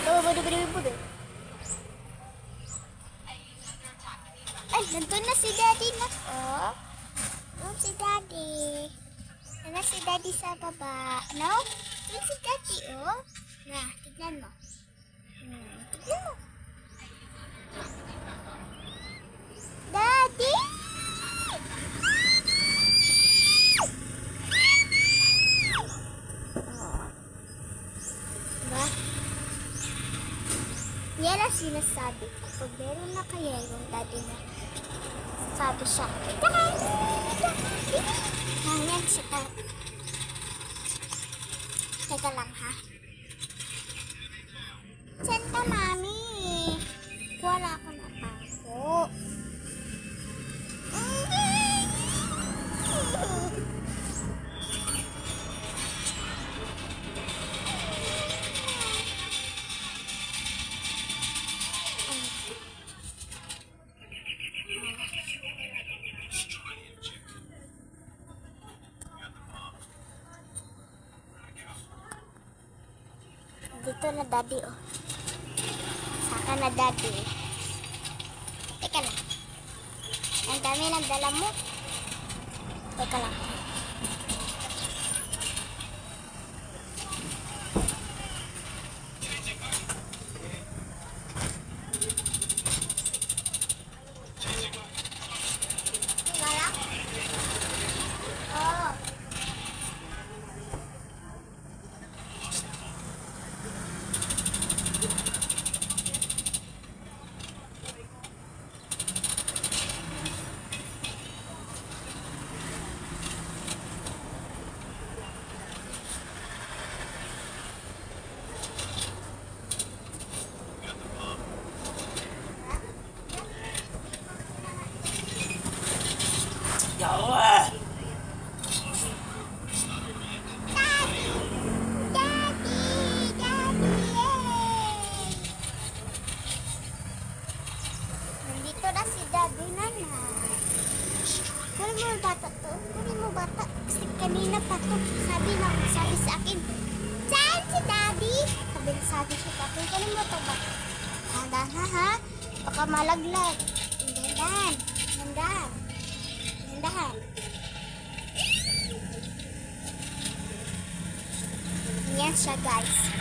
Oh, budu. Ay, nandun na si Daddy na. Oh, si Daddy. Nandun si Daddy sa baba. No? Nandun si Daddy, oh. Na, tignan mo. Tignan mo. Daddy! Diba? Yan ang sinasabi ko. Pag meron na kaya yung daddy na sabi siya, Daddy! Nangyay siya. Teka lang ha. Saan ka, Mami? Wala ko na ako. Dito na daddy, oh. Saka na daddy. Teka lang. Ang dami ng dala mo. Teka lang. Wala? Oh. Nandito na si Daddy na. Kunin mo bata to. Kunin mo bata. Kasi kanina pa to. Sabi sa akin, saan si Daddy? Sabi siya sa akin, kunin mo to ba? Dandan ha. Baka malaglag. Dandan. Yan siya guys.